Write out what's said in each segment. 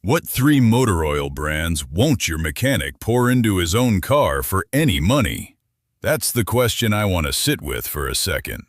What three motor oil brands won't your mechanic pour into his own car for any money? That's the question I want to sit with for a second.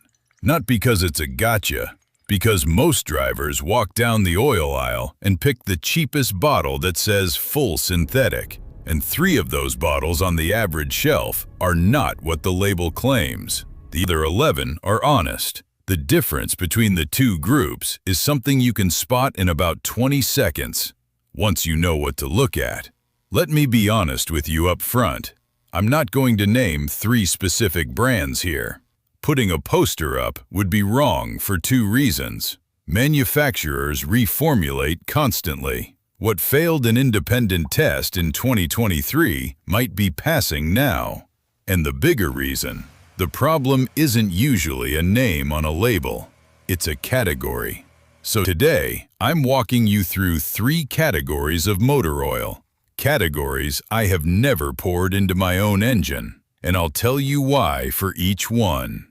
Not because it's a gotcha, because most drivers walk down the oil aisle and pick the cheapest bottle that says full synthetic. And three of those bottles on the average shelf are not what the label claims. The other 11 are honest. The difference between the two groups is something you can spot in about 20 seconds, once you know what to look at. Let me be honest with you up front. I'm not going to name three specific brands here. Putting a poster up would be wrong for two reasons. Manufacturers reformulate constantly. What failed an independent test in 2023 might be passing now. And the bigger reason, the problem isn't usually a name on a label. It's a category. So today, I'm walking you through three categories of motor oil. Categories I have never poured into my own engine, and I'll tell you why for each one.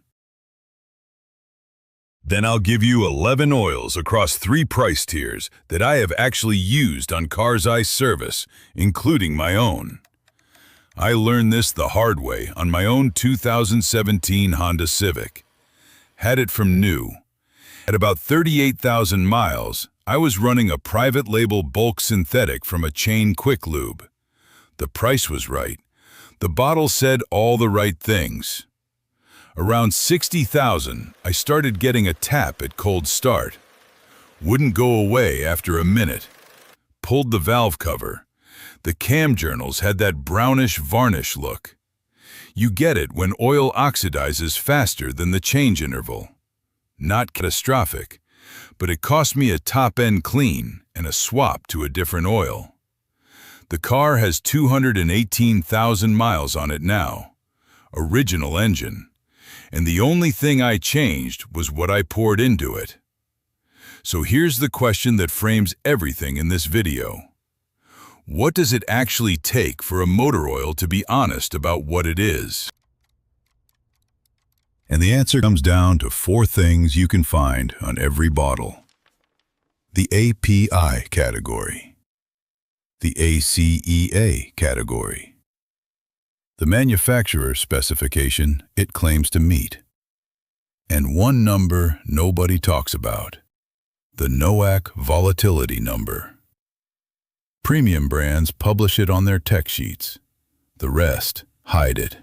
Then I'll give you 11 oils across three price tiers that I have actually used on cars I service, including my own. I learned this the hard way on my own 2017 Honda Civic. Had it from new. At about 38,000 miles, I was running a private label bulk synthetic from a chain quick lube. The price was right. The bottle said all the right things. Around 60,000, I started getting a tap at cold start. Wouldn't go away after a minute. Pulled the valve cover. The cam journals had that brownish varnish look. You get it when oil oxidizes faster than the change interval. Not catastrophic, but it cost me a top-end clean and a swap to a different oil. The car has 218,000 miles on it now, original engine, and the only thing I changed was what I poured into it. So here's the question that frames everything in this video. What does it actually take for a motor oil to be honest about what it is? And the answer comes down to four things you can find on every bottle. The API category. The ACEA category. The manufacturer specification it claims to meet. And one number nobody talks about. The NOACK volatility number. Premium brands publish it on their tech sheets. The rest hide it.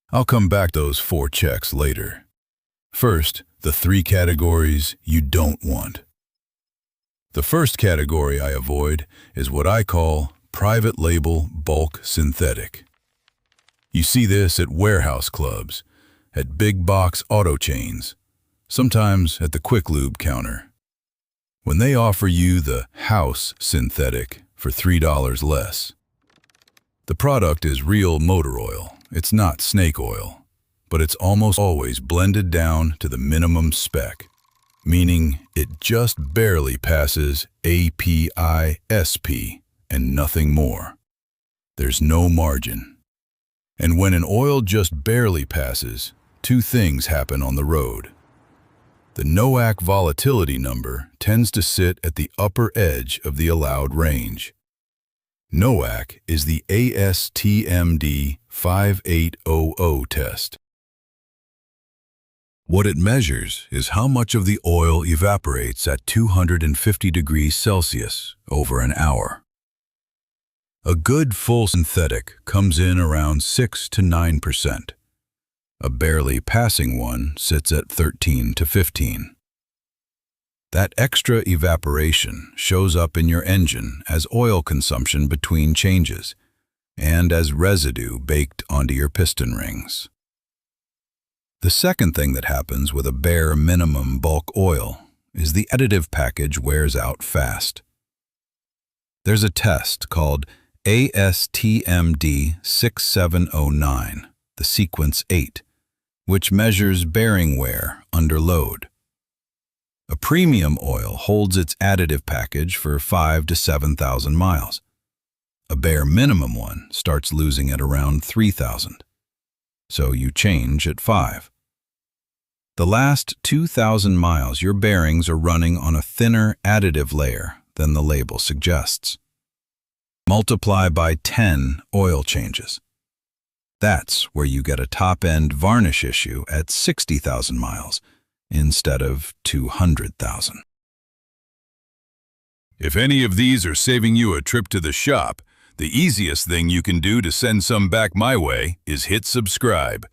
I'll come back to those four checks later. First, the three categories you don't want. The first category I avoid is what I call private label bulk synthetic. You see this at warehouse clubs, at big box auto chains, sometimes at the quick lube counter. When they offer you the house synthetic for $3 less. The product is real motor oil. It's not snake oil, but it's almost always blended down to the minimum spec, meaning it just barely passes API-SP and nothing more. There's no margin. And when an oil just barely passes, two things happen on the road. The NOACK volatility number tends to sit at the upper edge of the allowed range. NOACK is the ASTM D5800 test. What it measures is how much of the oil evaporates at 250 degrees Celsius over an hour. A good full synthetic comes in around 6 to 9%. A barely passing one sits at 13 to 15. That extra evaporation shows up in your engine as oil consumption between changes and as residue baked onto your piston rings. The second thing that happens with a bare minimum bulk oil is the additive package wears out fast. There's a test called ASTM D5800, the sequence 8, which measures bearing wear under load. A premium oil holds its additive package for 5,000 to 7,000 miles. A bare minimum one starts losing at around 3,000. So you change at 5. The last 2,000 miles, your bearings are running on a thinner additive layer than the label suggests. Multiply by 10 oil changes. That's where you get a top-end varnish issue at 60,000 miles instead of 200,000. If any of these are saving you a trip to the shop, the easiest thing you can do to send some back my way is hit subscribe.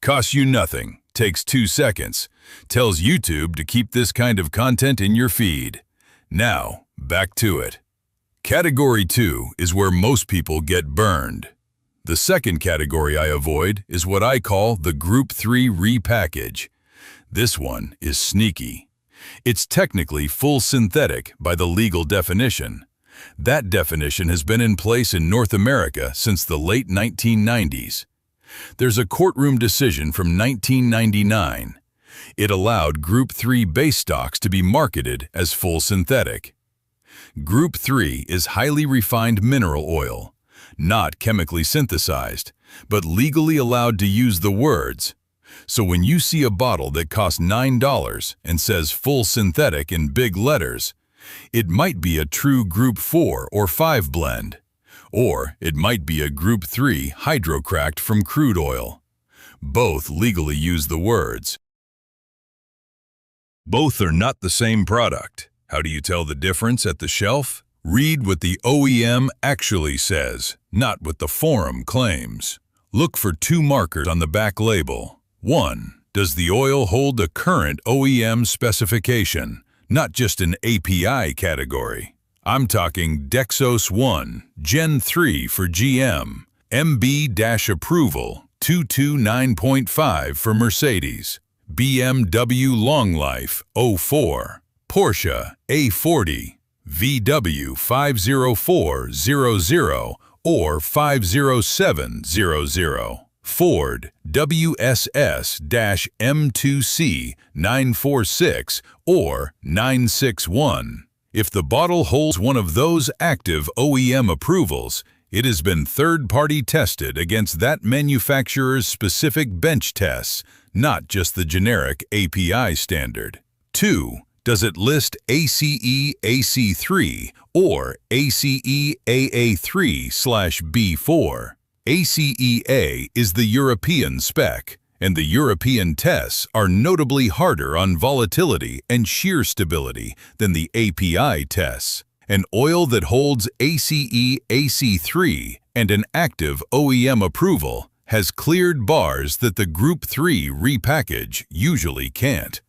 Costs you nothing, takes 2 seconds, tells YouTube to keep this kind of content in your feed. Now, back to it. Category 2 is where most people get burned. The second category I avoid is what I call the Group 3 repackage. This one is sneaky. It's technically full synthetic by the legal definition. That definition has been in place in North America since the late 1990s. There's a courtroom decision from 1999. It allowed Group 3 base stocks to be marketed as full synthetic. Group 3 is highly refined mineral oil, not chemically synthesized, but legally allowed to use the words. So when you see a bottle that costs $9 and says full synthetic in big letters, it might be a true Group 4 or 5 blend, or it might be a Group 3 hydrocracked from crude oil. Both legally use the words. Both are not the same product. How do you tell the difference at the shelf? Read what the OEM actually says, not what the forum claims. Look for 2 markers on the back label. 1. Does the oil hold a current OEM specification, not just an API category? I'm talking Dexos 1, Gen 3 for GM, MB-approval 229.5 for Mercedes, BMW Long Life 04, Porsche A40, VW 50400 or 50700, Ford WSS-M2C 946 or 961. If the bottle holds one of those active OEM approvals, it has been third-party tested against that manufacturer's specific bench tests, not just the generic API standard. 2. Does it list ACEA C3 or ACEA A3/B4? ACEA is the European spec, and the European tests are notably harder on volatility and shear stability than the API tests. An oil that holds ACEA C3 and an active OEM approval has cleared bars that the Group 3 repackage usually can't.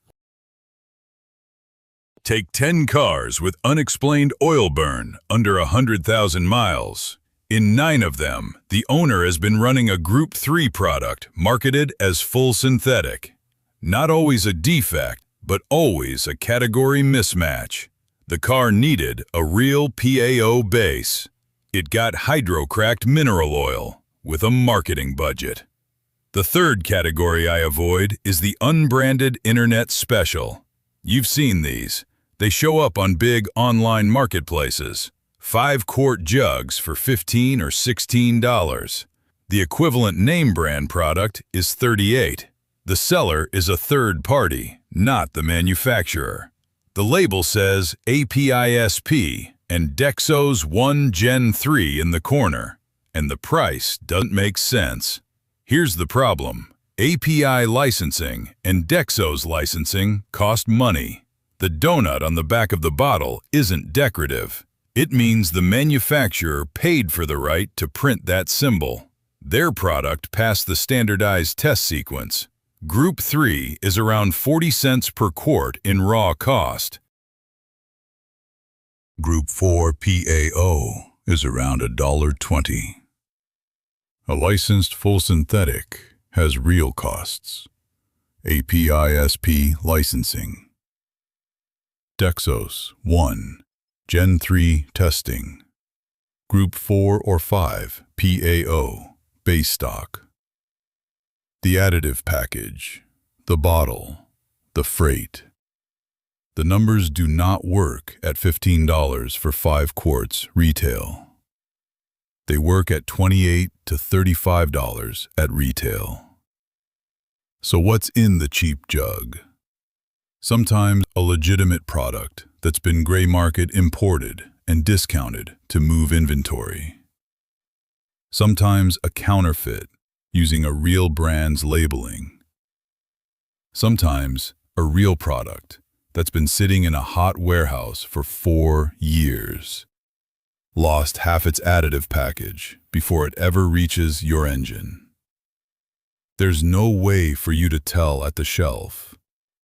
Take 10 cars with unexplained oil burn under 100,000 miles. In 9 of them, the owner has been running a Group 3 product marketed as full synthetic. Not always a defect, but always a category mismatch. The car needed a real PAO base. It got hydrocracked mineral oil with a marketing budget. The third category I avoid is the unbranded internet special. You've seen these. They show up on big online marketplaces. 5-quart jugs for $15 or $16. The equivalent name brand product is $38. The seller is a third party, not the manufacturer. The label says APISP and Dexos 1 Gen 3 in the corner, and the price doesn't make sense. Here's the problem. API licensing and Dexos licensing cost money. The donut on the back of the bottle isn't decorative. It means the manufacturer paid for the right to print that symbol. Their product passed the standardized test sequence. Group 3 is around 40 cents per quart in raw cost. Group 4 PAO is around $1.20. A licensed full synthetic has real costs. APISP licensing. Dexos 1 Gen 3 testing. Group 4 or 5 PAO base stock. The additive package, the bottle, the freight. The numbers do not work at $15 for 5 quarts retail. They work at $28 to $35 at retail. So what's in the cheap jug? Sometimes a legitimate product that's been gray market imported. and discounted to move inventory. Sometimes a counterfeit using a real brand's labeling. Sometimes a real product that's been sitting in a hot warehouse for 4 years. Lost half its additive package before it ever reaches your engine. There's no way for you to tell at the shelf,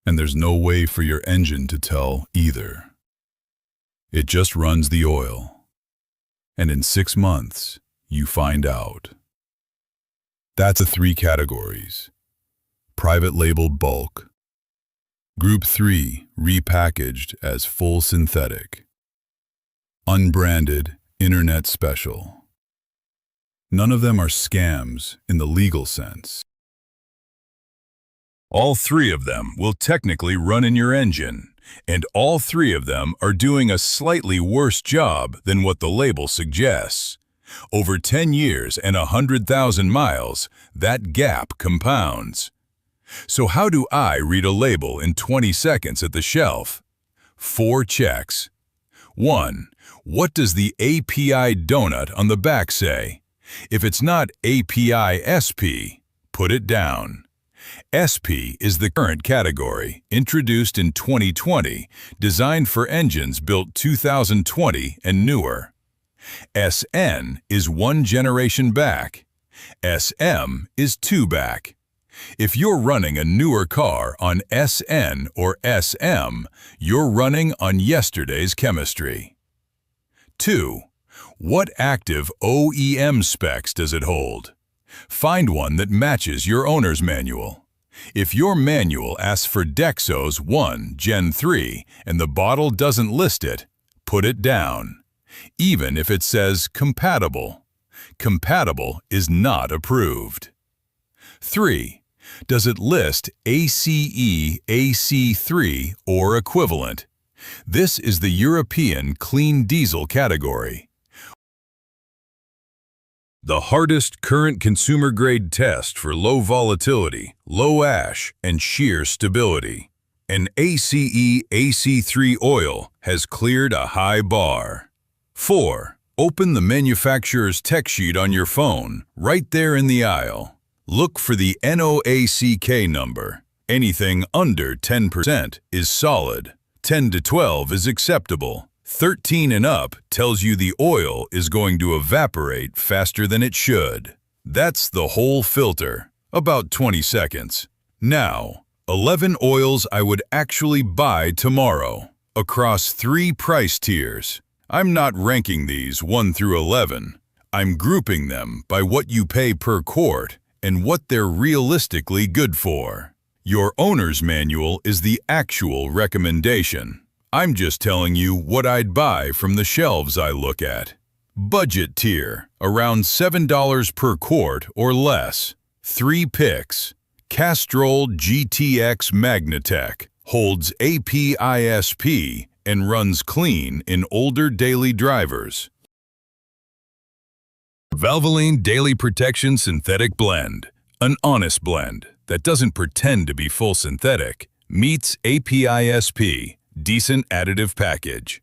and there's no way for your engine to tell either. It just runs the oil, and in 6 months, you find out. That's the 3 categories. Private labeled bulk. Group 3, repackaged as full synthetic. Unbranded, internet special. None of them are scams in the legal sense. All 3 of them will technically run in your engine, and all 3 of them are doing a slightly worse job than what the label suggests. Over 10 years and 100,000 miles, that gap compounds. So how do I read a label in 20 seconds at the shelf? 4 checks. 1. What does the API donut on the back say? If it's not API SP, put it down. SP is the current category, introduced in 2020, designed for engines built 2020 and newer. SN is 1 generation back. SM is 2 back. If you're running a newer car on SN or SM, you're running on yesterday's chemistry. 2. What active OEM specs does it hold? Find one that matches your owner's manual. If your manual asks for Dexos 1 Gen 3 and the bottle doesn't list it, put it down. Even if it says compatible. Compatible is not approved. 3. Does it list ACEA C3 or equivalent? This is the European clean diesel category. The hardest current consumer-grade test for low volatility, low ash, and shear stability. An ACEA C3 oil has cleared a high bar. 4. Open the manufacturer's tech sheet on your phone, right there in the aisle. Look for the NOACK number. Anything under 10% is solid. 10 to 12 is acceptable. 13 and up tells you the oil is going to evaporate faster than it should. That's the whole filter, about 20 seconds. Now, 11 oils I would actually buy tomorrow, across 3 price tiers. I'm not ranking these 1 through 11. I'm grouping them by what you pay per quart and what they're realistically good for. Your owner's manual is the actual recommendation. I'm just telling you what I'd buy from the shelves I look at. Budget tier, around $7 per quart or less. 3 picks. Castrol GTX Magnatech holds APISP and runs clean in older daily drivers. Valvoline Daily Protection Synthetic Blend, an honest blend that doesn't pretend to be full synthetic, meets APISP, decent additive package.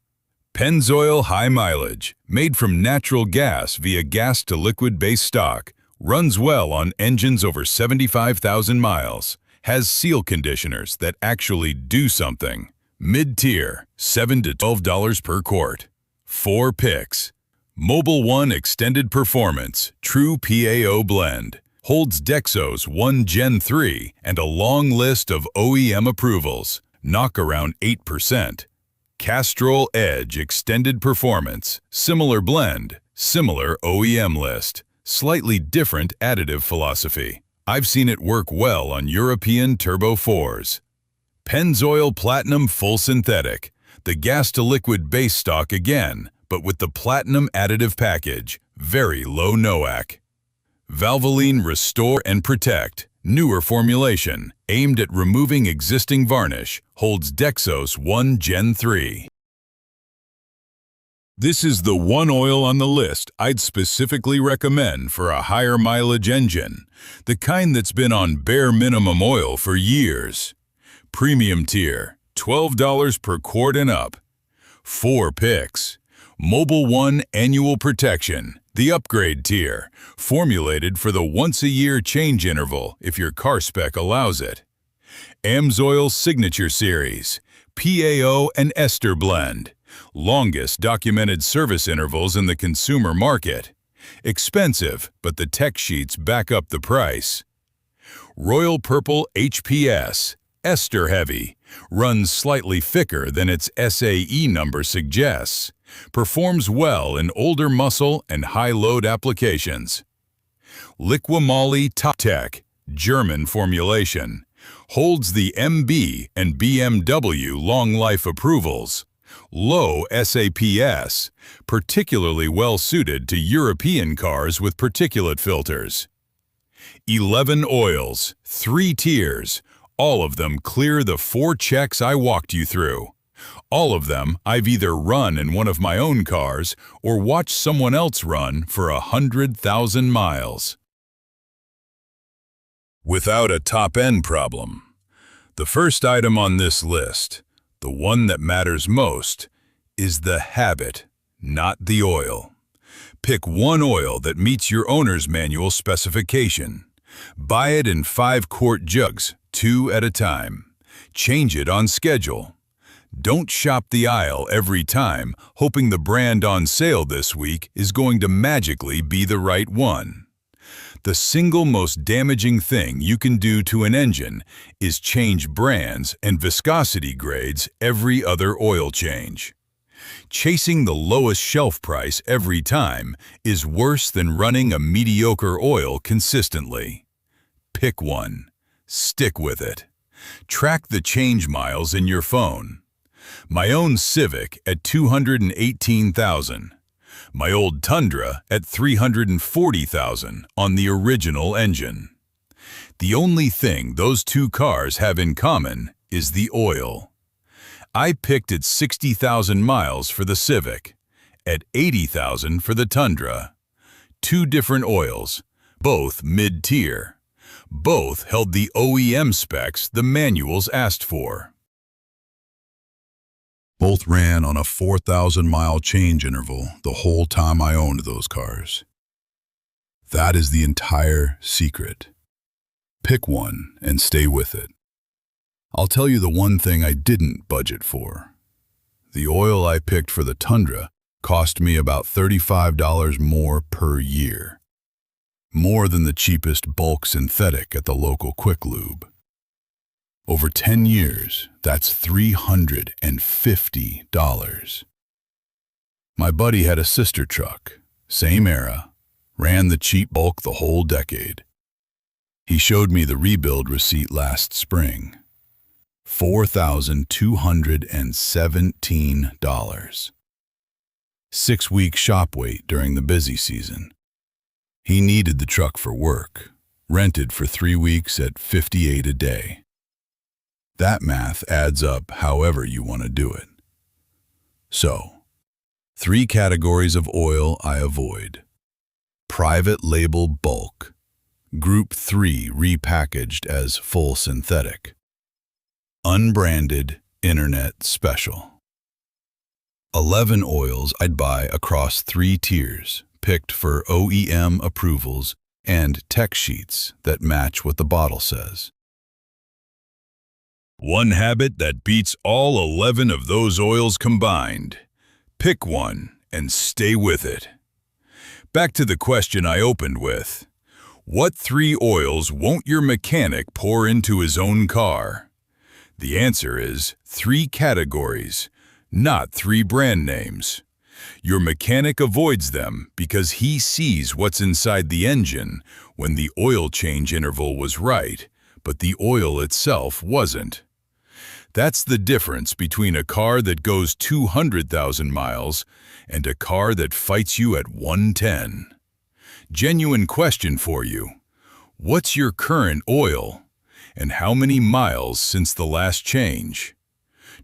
Pennzoil High Mileage, made from natural gas via gas-to-liquid-based stock, runs well on engines over 75,000 miles, has seal conditioners that actually do something. Mid-tier, $7 to $12 per quart. 4 picks. Mobile One Extended Performance, True PAO Blend, holds Dexos 1 Gen 3 and a long list of OEM approvals, NOACK around 8%. Castrol Edge Extended Performance, similar blend, similar OEM list, slightly different additive philosophy. I've seen it work well on European Turbo 4s. Pennzoil Platinum Full Synthetic, the gas-to-liquid base stock again, but with the platinum additive package, very low NOACK. Valvoline Restore and Protect, newer formulation, aimed at removing existing varnish, holds Dexos 1 Gen 3. This is the one oil on the list I'd specifically recommend for a higher mileage engine, the kind that's been on bare minimum oil for years. Premium tier, $12 per quart and up. 4 picks. Mobile One Annual Protection, the upgrade tier, formulated for the once-a-year change interval if your car spec allows it. AMSOIL Signature Series, PAO and ester blend, longest documented service intervals in the consumer market. Expensive, but the tech sheets back up the price. Royal Purple HPS, ester heavy, runs slightly thicker than its SAE number suggests, performs well in older muscle and high-load applications. Liqui-Moly Top Tech, German formulation, holds the MB and BMW long life approvals. Low SAPS, particularly well suited to European cars with particulate filters. 11 oils, 3 tiers, all of them clear the 4 checks I walked you through. All of them I've either run in one of my own cars or watched someone else run for 100,000 miles. Without a top-end problem. The first item on this list, the one that matters most, is the habit, not the oil. Pick one oil that meets your owner's manual specification. Buy it in 5-quart jugs, 2 at a time. Change it on schedule. Don't shop the aisle every time, hoping the brand on sale this week is going to magically be the right one. The single most damaging thing you can do to an engine is change brands and viscosity grades every other oil change. Chasing the lowest shelf price every time is worse than running a mediocre oil consistently. Pick one. Stick with it. Track the change miles in your phone. My own Civic at 218,000. My old Tundra at 340,000 on the original engine. The only thing those two cars have in common is the oil. I picked at 60,000 miles for the Civic, at 80,000 for the Tundra. 2 different oils, both mid-tier. Both held the OEM specs the manuals asked for. Both ran on a 4,000-mile change interval the whole time I owned those cars. That is the entire secret. Pick one and stay with it. I'll tell you the one thing I didn't budget for. The oil I picked for the Tundra cost me about $35 more per year. More than the cheapest bulk synthetic at the local Quick Lube. Over 10 years, that's $350. My buddy had a sister truck, same era, ran the cheap bulk the whole decade. He showed me the rebuild receipt last spring. $4,217. 6-week shop wait during the busy season. He needed the truck for work, rented for 3 weeks at $58 a day. That math adds up however you want to do it. So, 3 categories of oil I avoid. Private label bulk. Group 3 repackaged as full synthetic. Unbranded internet special. 11 oils I'd buy across 3 tiers, picked for OEM approvals and tech sheets that match what the bottle says. One habit that beats all 11 of those oils combined. Pick one and stay with it. Back to the question I opened with. What 3 oils won't your mechanic pour into his own car? The answer is 3 categories, not 3 brand names. Your mechanic avoids them because he sees what's inside the engine when the oil change interval was right, but the oil itself wasn't. That's the difference between a car that goes 200,000 miles and a car that fights you at 110. Genuine question for you. What's your current oil? And how many miles since the last change?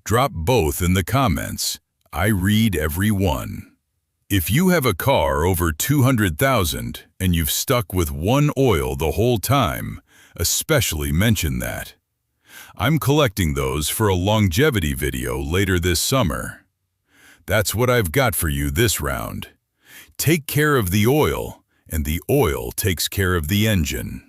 Drop both in the comments. I read every one. If you have a car over 200,000 and you've stuck with one oil the whole time, especially mention that. I'm collecting those for a longevity video later this summer. That's what I've got for you this round. Take care of the oil, and the oil takes care of the engine.